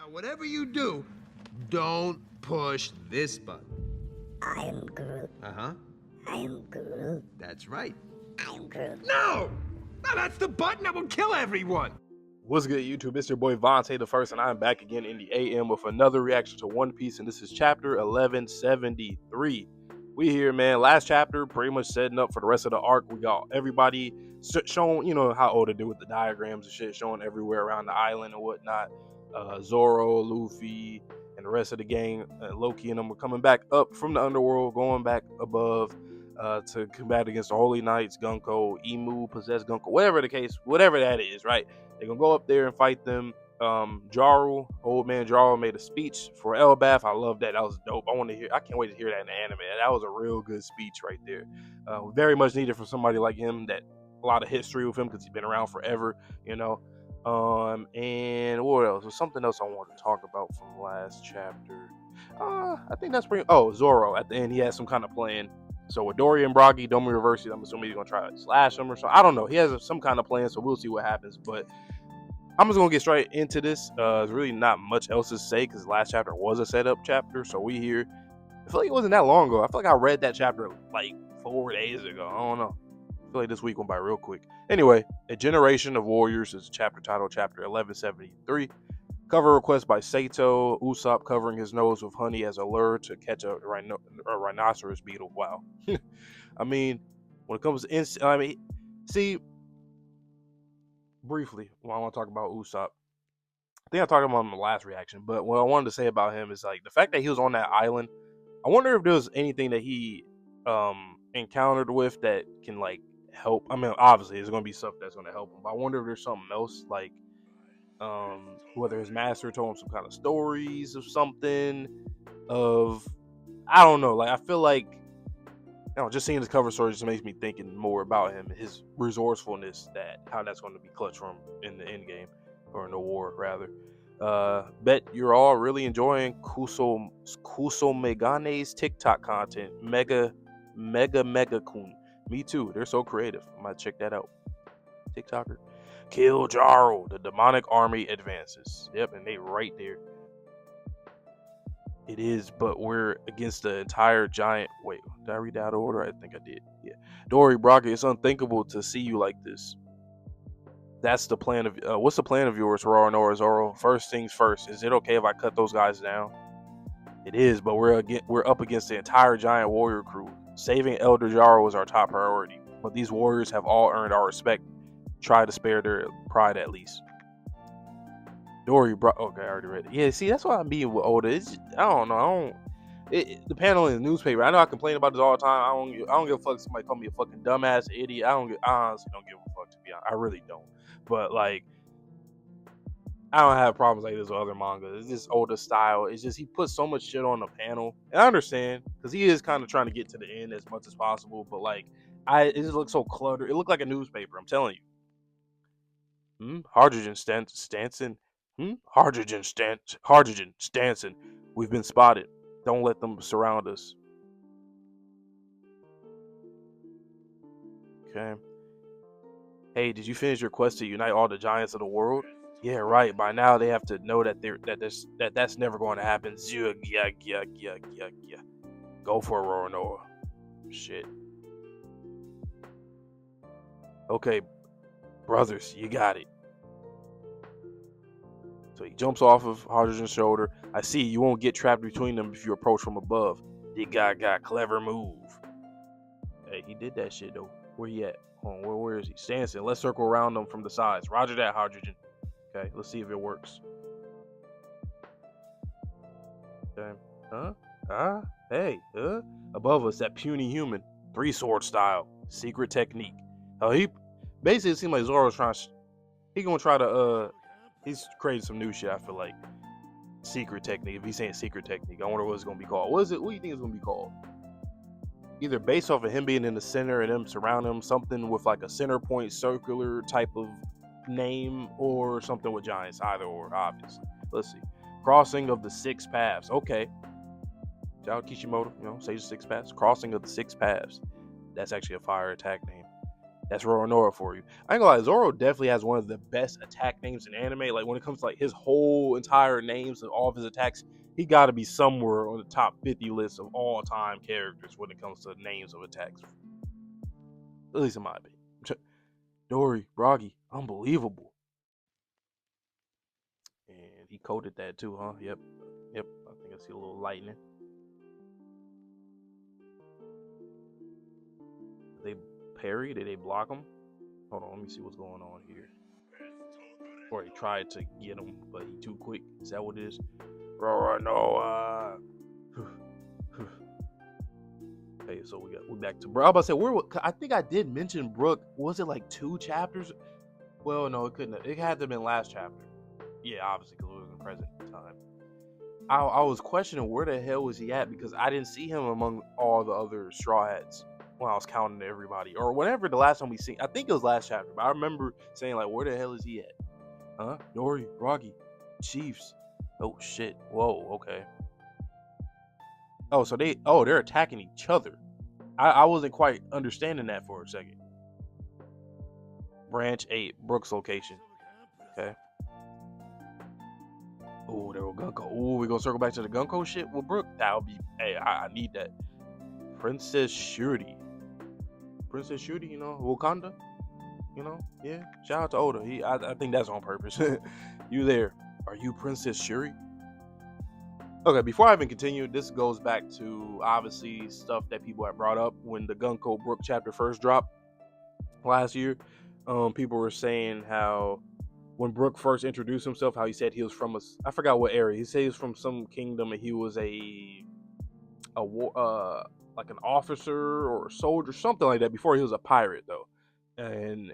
Now, whatever you do, don't push this button. I am Groot. Uh-huh. I am Groot. That's right. I am Groot. No! No, that's the button that will kill everyone! What's good, YouTube? It's your boy Vontae the First, and I'm back again in the AM with another reaction to One Piece, and this is chapter 1173. We here, man. Last chapter, pretty much setting up for the rest of the arc. We got everybody showing, you know, how Oda do with the diagrams and shit, showing everywhere around the island and whatnot. Zoro, Luffy, and the rest of the gang, Loki and them were coming back up from the underworld, going back above to combat against the Holy Knights, Gunko, Emu, possessed Gunko, whatever the case, whatever that is, right? They're gonna go up there and fight them. Jaru, old man Jaru, made a speech for Elbaf. I love that. That was dope. I can't wait to hear that in the anime. That was a real good speech right there. Very much needed for somebody like him, that a lot of history with him because he's been around forever, you know. And what else? There's something else I wanted to talk about from last chapter. I think that's pretty. Oh, Zoro at the end, he has some kind of plan. So with Dory and Broggy, Domi reverse it. I'm assuming he's gonna try to slash him or something. I don't know. He has some kind of plan, so we'll see what happens. But I'm just gonna get straight into this. There's really not much else to say because last chapter was a setup chapter. So we here. I feel like it wasn't that long ago. I feel like I read that chapter like 4 days ago. I don't know. I feel like this week went by real quick. Anyway, A Generation of Warriors is a chapter title, chapter 1173. Cover request by Sato. Usopp covering his nose with honey as a lure to catch a rhinoceros beetle. Wow. I mean, when it comes to see, briefly, I want to talk about Usopp. I think I talked about him in the last reaction, but what I wanted to say about him is like the fact that he was on that island. I wonder if there was anything that he encountered with that can like help. I mean, obviously there's gonna be stuff that's gonna help him, but I wonder if there's something else like whether his master told him some kind of stories of something of, I don't know, like I feel like, you know, just seeing his cover story just makes me thinking more about him, his resourcefulness, that how that's going to be clutch for him in the end game, or in the war rather. Bet you're all really enjoying Kuso Megane's TikTok content. Mega kun. Me too. They're so creative. I might check that out. TikToker. Kill Jaru. The demonic army advances. Yep, and they right there. It is, but we're against the entire giant. Wait, did I read that out of order? I think I did. Yeah. Dory, Brock, it's unthinkable to see you like this. That's the plan of. What's the plan of yours, Roronoa Zoro? First things first. Is it okay if I cut those guys down? It is, but we're up against the entire giant warrior crew. Saving Elder Jaru is our top priority. But these warriors have all earned our respect. Try to spare their pride at least. Dory, okay, I already read it. Yeah, see, that's why I'm being with Oda. It's just, I don't know. The panel in the newspaper. I know I complain about this all the time. I don't give a fuck if somebody call me a fucking dumbass idiot. I honestly don't give a fuck, to be honest. I really don't. But like, I don't have problems like this with other manga. It's just Oda style. It's just he puts so much shit on the panel. And I understand because he is kind of trying to get to the end as much as possible. But like, it just looks so cluttered. It looked like a newspaper. I'm telling you. Hydrogen Stanson. Hydrogen Stanson. We've been spotted. Don't let them surround us. Okay. Hey, did you finish your quest to unite all the giants of the world? Yeah, right. By now they have to know that that's never going to happen. Go for it, Roronoa. Shit. Okay, brothers, you got it. So he jumps off of Hydrogen's shoulder. I see, you won't get trapped between them if you approach from above. The guy got clever move. Hey, he did that shit though. Where he at? Hold on, where is he? Stanson, let's circle around them from the sides. Roger that, Hydrogen. Okay, let's see if it works. Okay. Hey, above us, that puny human. 3-sword style. Secret technique. He basically, it seems like Zoro's gonna try to he's creating some new shit, I feel like. Secret technique. If he's saying secret technique, I wonder what it's gonna be called. What do you think it's gonna be called? Either based off of him being in the center and them surrounding him, something with like a center point circular type of name, or something with giants, either or, obviously. Let's see. Crossing of the 6 paths. Okay. Shout out Kishimoto, Sage of 6 paths. Crossing of the 6 paths. That's actually a fire attack name. That's Roronoa for you. I ain't gonna lie, Zoro definitely has one of the best attack names in anime. Like when it comes to like his whole entire names of all of his attacks, he got to be somewhere on the top 50 list of all time characters when it comes to names of attacks. At least in my opinion. Dory, Broggy, unbelievable. And he coded that too, huh? Yep. Yep. I think I see a little lightning. Did they parry? Did they block him? Hold on, let me see what's going on here. Or he tried to get him, but he too quick. Is that what it is? Roronoa. Okay, so we're back to Brook. I was about to say I think I did mention Brook. Was it like 2 chapters? Well, no, it couldn't have. It had to have been last chapter. Yeah, obviously, because it was in present time. I was questioning where the hell was he at because I didn't see him among all the other Straw Hats when I was counting everybody. Or whenever the last time we seen, I think it was last chapter, but I remember saying, like, where the hell is he at? Huh? Dory, Rocky, Chiefs. Oh, shit. Whoa, okay. Oh, so they're attacking each other. I wasn't quite understanding that for a second. Branch 8, Brook's location. Okay. Oh, there we go. Oh, we gonna circle back to the Gunko shit with Brook. That would be. Hey, I need that. Princess Shuri. Princess Shuri, you know, Wakanda. You know, yeah. Shout out to Oda. I think that's on purpose. You there? Are you Princess Shuri? Okay, before I even continue, this goes back to obviously stuff that people had brought up when the Gunko Brook chapter first dropped last year. People were saying how when Brook first introduced himself, how he said he was from I forgot what area. He said he was from some kingdom and he was a war, like an officer or a soldier, something like that. Before he was a pirate though, and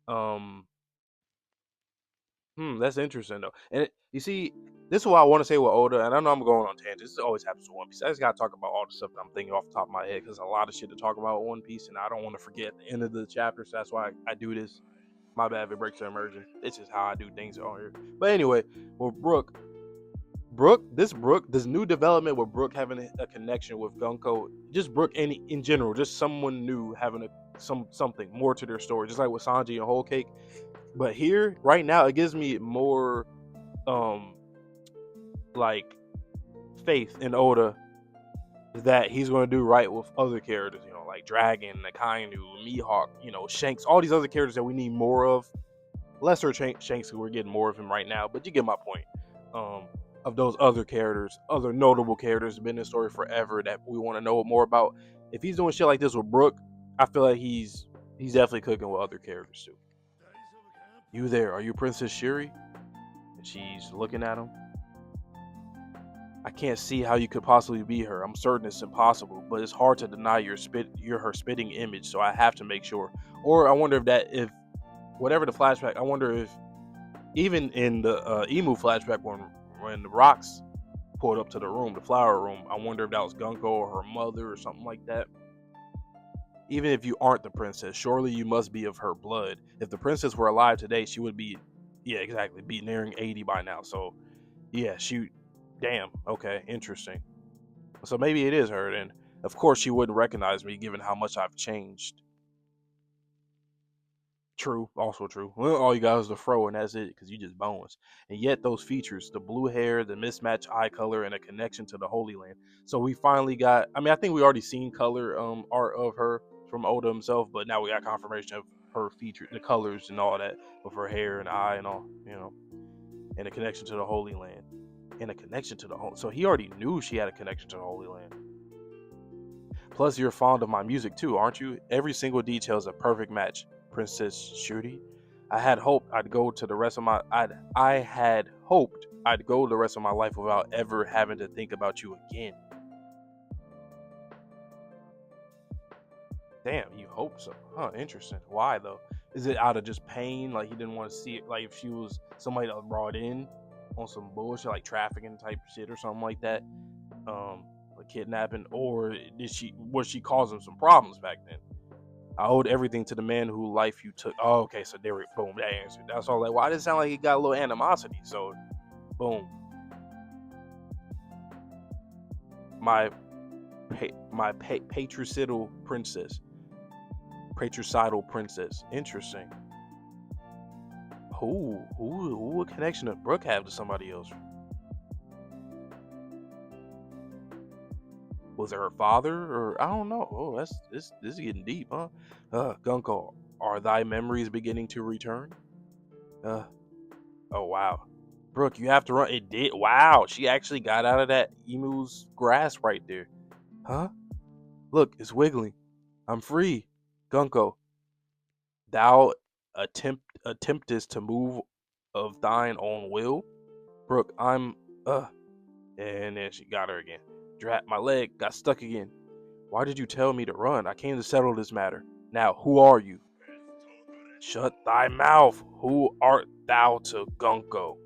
um, that's interesting though. And you see, this is what I want to say with Oda, and I know I'm going on tangents. This always happens with One Piece. I just gotta talk about all the stuff that I'm thinking off the top of my head because a lot of shit to talk about with One Piece, and I don't want to forget at the end of the chapter. So that's why I do this. My bad if it breaks the immersion. It's just how I do things on here. But anyway, with this new development with Brook having a connection with Gunko, just Brook in general, just someone new having something more to their story, just like with Sanji and Whole Cake. But here, right now, it gives me more like faith in Oda that he's going to do right with other characters, you know, like Dragon, Akainu, Mihawk, you know, Shanks, all these other characters that we need more of. Lesser Shanks, who we're getting more of him right now, but you get my point. Of those other characters, other notable characters, have been in the story forever that we want to know more about. If he's doing shit like this with Brook, I feel like he's definitely cooking with other characters too. You there? Are you Princess Shuri? And she's looking at him. I can't see how you could possibly be her. I'm certain it's impossible, but it's hard to deny you're her spitting image, so I have to make sure. Or I wonder if whatever the flashback, I wonder if even in the Emu flashback when the rocks pulled up to the room, the flower room, I wonder if that was Gunko or her mother or something like that. Even if you aren't the princess, surely you must be of her blood. If the princess were alive today, she would be, yeah, exactly, be nearing 80 by now. So, yeah, damn, okay, interesting. So maybe it is her, and of course she wouldn't recognize me given how much I've changed. True, also true. Well, all you got is the fro, and that's it, because you just bones. And yet those features, the blue hair, the mismatched eye color, and a connection to the Holy Land. So we finally got, I mean, I think we already seen color art of her from Oda himself, but now we got confirmation of her feature, the colors and all that, of her hair and eye and all, you know, and a connection to the Holy Land. And a connection to the Holy, so he already knew she had a connection to the Holy Land. Plus, you're fond of my music too, aren't you? Every single detail is a perfect match, Princess Shuri. I had hoped I'd go to the rest of my I had hoped I'd go the rest of my life without ever having to think about you again. Damn, you hope so. Huh, interesting. Why though? Is it out of just pain? Like he didn't want to see it, like if she was somebody that was brought in on some bullshit like trafficking type shit or something like that? Like kidnapping, or was she causing some problems back then? I owed everything to the man whose life you took. Oh, okay, so there we boom, that answered. That's all. Like, why did it sound like he got a little animosity? So, boom, my patricidal princess. Patricidal princess. Interesting. Who what connection did Brook have to somebody else? Was it her father, or I don't know. Oh, this is getting deep, huh? Gunko, are thy memories beginning to return? Uh, oh wow. Brook, you have to run. It did. Wow, she actually got out of that emu's grasp right there. Huh? Look, it's wiggling. I'm free. Gunko, thou attemptest to move of thine own will. Brook, I'm and then she got her again. Drat, my leg got stuck again. Why did you tell me to run? I came to settle this matter. Now, who are you? Shut thy mouth. Who art thou to Gunko?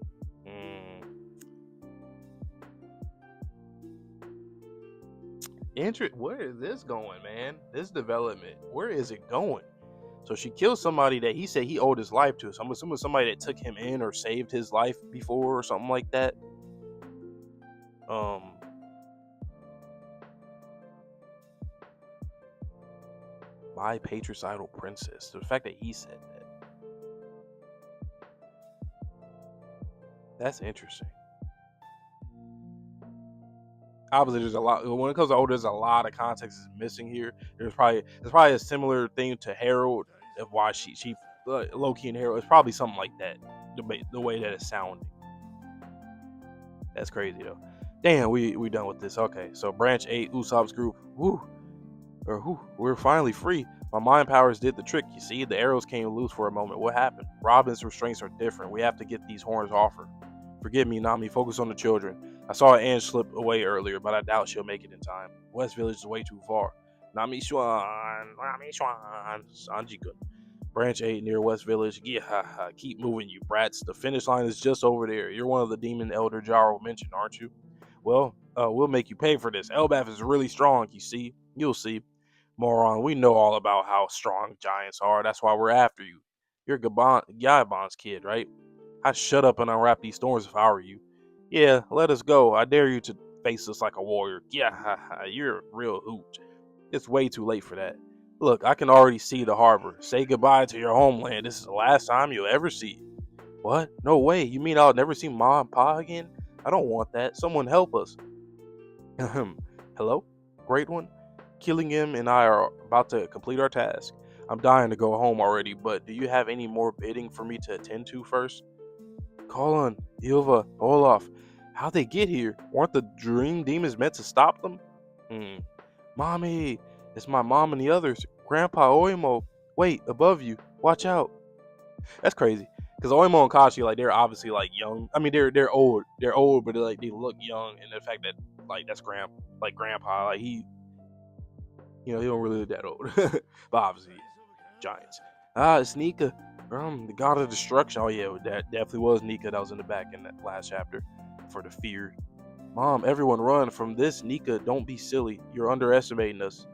Where is this going, man? This development, where is it going? So she killed somebody that he said he owed his life to. So I'm assuming somebody that took him in or saved his life before or something like that. My patricidal princess. The fact that he said that. That's interesting. Obviously, there's a lot when it comes to Oda. There's a lot of context is missing here. There's probably a similar thing to Harold of why she Loki and Harold. It's probably something like that. The way that it's sounding. That's crazy though. Damn, we done with this. Okay, so branch 8, Usopp's group. We're finally free. My mind powers did the trick. You see, the arrows came loose for a moment. What happened? Robin's restraints are different. We have to get these horns off her. Forgive me, Nami. Focus on the children. I saw Ange slip away earlier, but I doubt she'll make it in time. West Village is way too far. Nami Swan, Sanji-kun. Branch 8 near West Village. Yeah, keep moving, you brats. The finish line is just over there. You're one of the demon Elder Jaro mentioned, aren't you? Well, we'll make you pay for this. Elbaf is really strong, you see. You'll see. Moron, we know all about how strong giants are. That's why we're after you. You're Gaibon's kid, right? I'd shut up and unwrap these thorns if I were you. Yeah, let us go. I dare you to face us like a warrior. Yeah, you're a real hoot. It's way too late for that. Look, I can already see the harbor. Say goodbye to your homeland. This is the last time you'll ever see it. What? No way. You mean I'll never see Ma and Pa again? I don't want that. Someone help us. Hello? Great one? Killing him and I are about to complete our task. I'm dying to go home already, but do you have any more bidding for me to attend to first? Colin, Ilva, Olaf, how'd they get here? Weren't the dream demons meant to stop them? Mommy, it's my mom and the others. Grandpa, Oimo, wait, above you. Watch out. That's crazy. Because Oimo and Kashi, like, they're obviously, like, young. I mean, they're old. They're old, but they look young. And the fact that, like, that's Grandpa, like, he don't really look that old. But obviously, giants. It's Nika. The god of destruction. Oh, yeah, that definitely was Nika that was in the back in that last chapter for the fear. Mom, everyone run from this. Nika, don't be silly. You're underestimating us.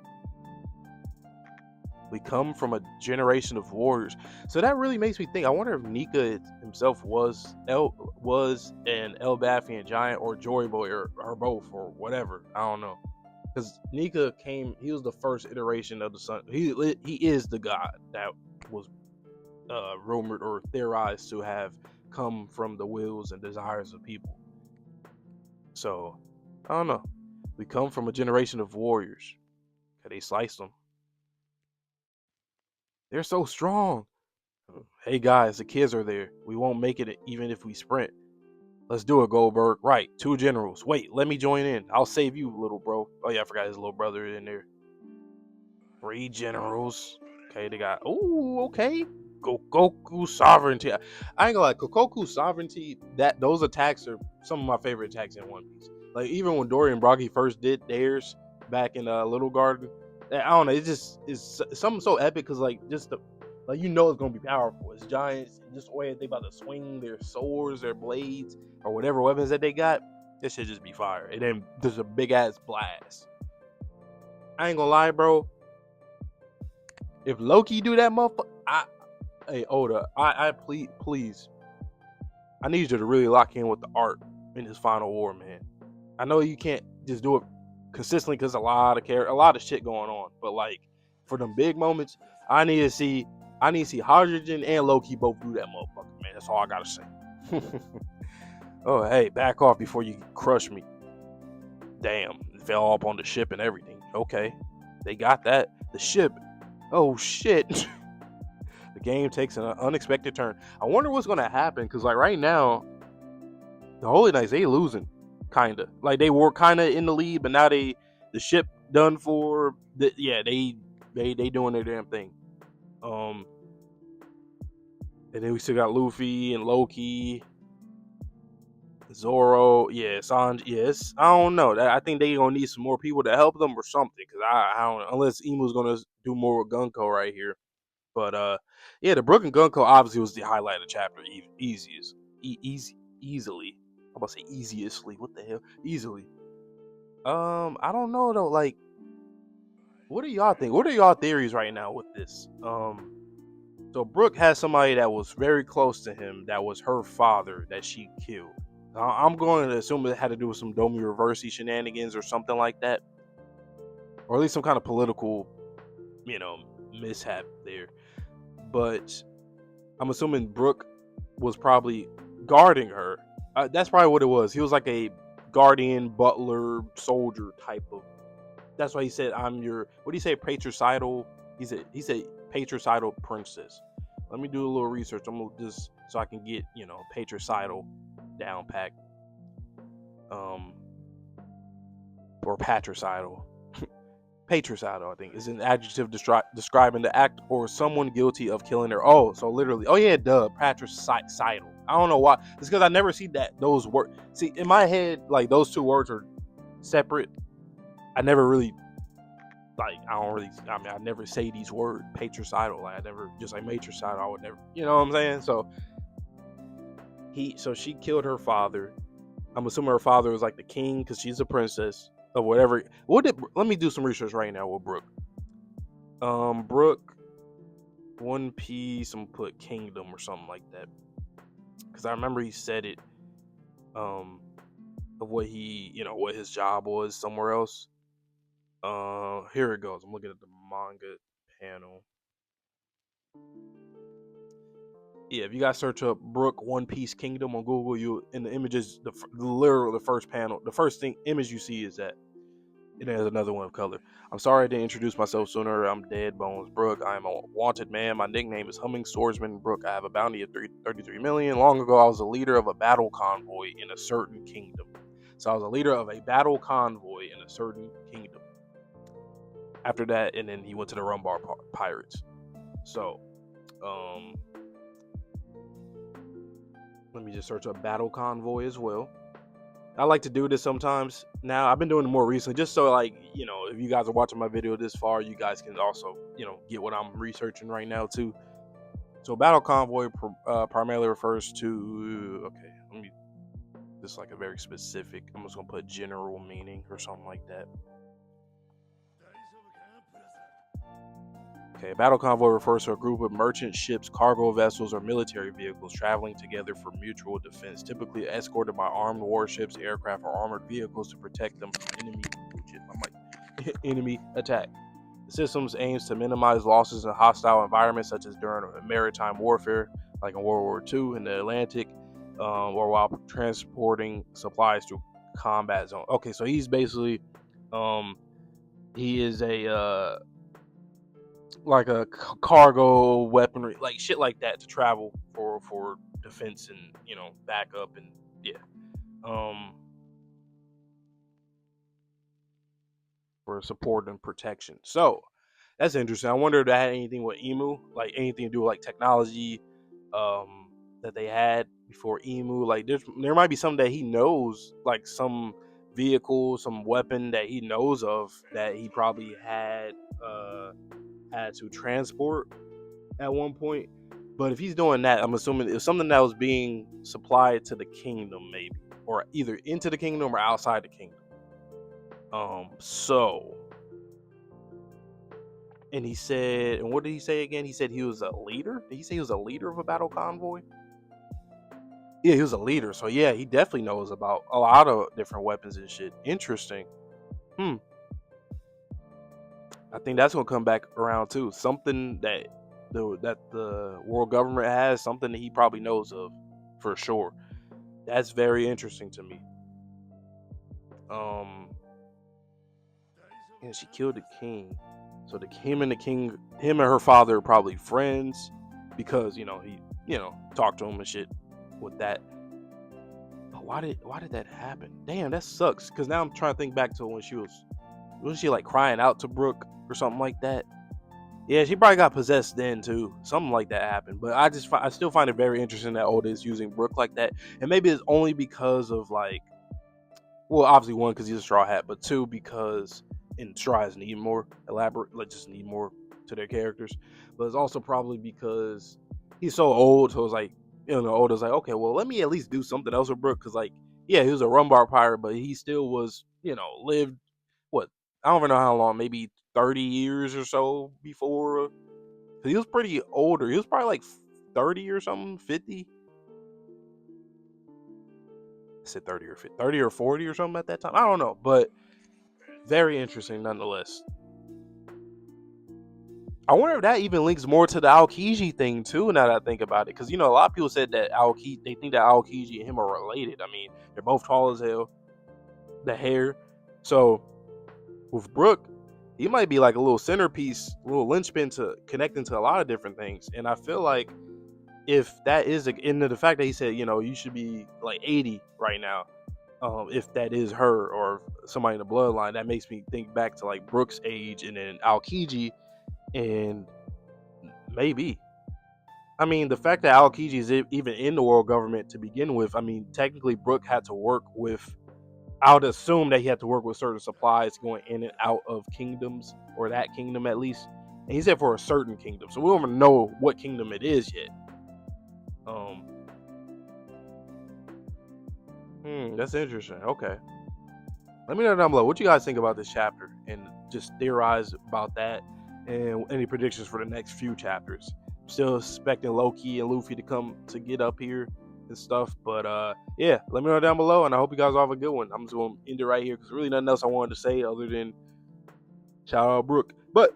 We come from a generation of warriors. So that really makes me think. I wonder if Nika himself was an Elbathian giant or Joy Boy or both or whatever. I don't know. Because Nika he was the first iteration of the sun. He is the god that was rumored or theorized to have come from the wills and desires of people. So, I don't know. We come from a generation of warriors. They sliced them. They're so strong. Hey guys, the kids are there. We won't make it even if we sprint. Let's do it, Goldberg. Right, 2 generals. Wait, let me join in. I'll save you, little bro. Oh yeah, I forgot his little brother in there. 3 generals. Okay, they got. Oh, okay. Goku sovereignty. I ain't gonna lie. Goku sovereignty. Those attacks are some of my favorite attacks in One Piece. Like even when Dory and Brocky first did theirs back in Little Garden, I don't know. It just is something so epic because it's gonna be powerful. It's giants. Just the way they about to swing their swords, their blades, or whatever weapons that they got. This should just be fire. And then there's a big ass blast. I ain't gonna lie, bro. If Loki do that motherfucker, hey Oda, I please, I need you to really lock in with the art in this final war, man. I know you can't just do it consistently because a lot of shit going on, but like for them big moments, I need to see Hydrogen and Loki both do that motherfucker, man. That's all I gotta say. Oh, hey, back off before you crush me. Damn, it fell up on the ship and everything. Okay, they got that. The ship. Oh shit. The game takes an unexpected turn. I wonder what's gonna happen, because like right now, the Holy Knights, they losing, kinda. Like they were kinda in the lead, but now the ship done for. Yeah, they doing their damn thing. And then we still got Luffy and Loki, Zoro, yeah, Sanji. Yes, I don't know. I think they gonna need some more people to help them or something. Cause I don't know, unless Emu's gonna do more with Gunko right here. But yeah, the Brook and Gunko obviously was the highlight of the chapter. Easily. I'm about to say easiestly. What the hell? Easily. I don't know though. Like, what do y'all think? What are y'all theories right now with this? So Brook has somebody that was very close to him, that was her father, that she killed. I'm going to assume it had to do with some Domi Reversi shenanigans or something like that, or at least some kind of political, mishap there. But I'm assuming Brook was probably guarding her. That's probably what it was. He was like a guardian, butler, soldier type of. That's why he said, "I'm your." What do you say, patricidal? He said patricidal princess. Let me do a little research. I'm gonna just so I can get patricidal down pack. Or patricidal. Patricidal, I think, is an adjective describing the act or someone guilty of killing her. Oh, so literally. Oh yeah, duh. Patricidal. I don't know why. It's because I never see those words. See, in my head, like those two words are separate. I never really. I never say these words, patricidal. Like I never, just like matricidal, I would never, you know what I'm saying? So she killed her father. I'm assuming her father was like the king, because she's a princess of whatever. Let me do some research right now with Brook. Brook, One Piece, I'm gonna put kingdom or something like that. Because I remember he said it, of what what his job was somewhere else. Here it goes. I'm looking at the manga panel. Yeah, if you guys search up Brook One Piece Kingdom on Google, you in the images, the first panel, the first image you see is that. And there's another one of color. I'm sorry I didn't introduce myself sooner. I'm Dead Bones Brook. I am a wanted man. My nickname is Humming Swordsman Brook. I have a bounty of 33 million. Long ago, I was a leader of a battle convoy in a certain kingdom. So I was a leader of a battle convoy in a certain kingdom. After that, and then he went to the Rumbar Pirates. So, let me just search up battle convoy as well. I like to do this sometimes. Now, I've been doing it more recently, just so if you guys are watching my video this far, you guys can also, get what I'm researching right now too. So battle convoy primarily refers to, okay, let me, just like a very specific, I'm just going to put general meaning or something like that. Okay, a battle convoy refers to a group of merchant ships, cargo vessels, or military vehicles traveling together for mutual defense, typically escorted by armed warships, aircraft, or armored vehicles to protect them from enemy attack. The system aims to minimize losses in hostile environments, such as during maritime warfare, like in World War II in the Atlantic, or while transporting supplies through combat zone. Okay, so he's basically, he is a like a cargo weaponry, like shit like that, to travel for defense and backup and for support and protection. So that's interesting. I wonder if that had anything with Emu, like anything to do with like technology that they had before Emu. Like there might be something that he knows, like some vehicle, some weapon that he knows of that he probably had to transport at one point. But if he's doing that, I'm assuming it's something that was being supplied to the kingdom, maybe, or either into the kingdom or outside the kingdom. And he said, and what did he say again? He said he was a leader. Did he say he was a leader of a battle convoy? Yeah, he was a leader. So yeah, he definitely knows about a lot of different weapons and shit. Interesting. I think that's gonna come back around too. Something that the world government has, something that he probably knows of for sure. That's very interesting to me. And she killed the king. So him and her father are probably friends because he talked to him and shit with that. But why did that happen? Damn, that sucks. Because now I'm trying to think back to when wasn't she like crying out to Brook or something like that? Yeah, she probably got possessed then too. Something like that happened. But I still find it very interesting that Oda is using Brook like that, and maybe it's only because of like, well, obviously one because he's a Straw Hat, but two because in Straw Hats need more elaborate, like just need more to their characters. But it's also probably because he's so old, so it's like Oda's like, okay, well, let me at least do something else with Brook because like, yeah, he was a Rumbar pirate, but he still was lived what, I don't even know how long, maybe 30 years or so before. He was pretty older. He was probably like 30 or something, 50. I said 30 or 50, 30 or 40 or something at that time. I don't know, but very interesting nonetheless. I wonder if that even links more to the Aokiji thing too. Now that I think about it, because a lot of people said that they think that Aokiji and him are related. I mean, they're both tall as hell. The hair, so with Brook, he might be like a little centerpiece, a little linchpin to connecting to a lot of different things. And I feel like if that is into the fact that he said, you should be like 80 right now, if that is her or somebody in the bloodline, that makes me think back to like Brook's age and then Aokiji, and maybe. I mean, the fact that Aokiji is even in the world government to begin with, I mean, technically Brook had to work with, I would assume that he had to work with certain supplies going in and out of kingdoms, or that kingdom at least. And he said for a certain kingdom, so we don't even know what kingdom it is yet. That's interesting. Okay, let me know down below what you guys think about this chapter, and just theorize about that, and any predictions for the next few chapters. I'm still expecting Loki and Luffy to come to get up here and stuff, but yeah, let me know down below, and I hope you guys all have a good one. I'm just going to end it right here because really nothing else I wanted to say other than shout out Brook. But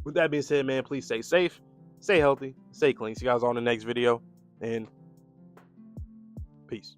with that being said, man, please stay safe, stay healthy, stay clean. See you guys on the next video, and peace.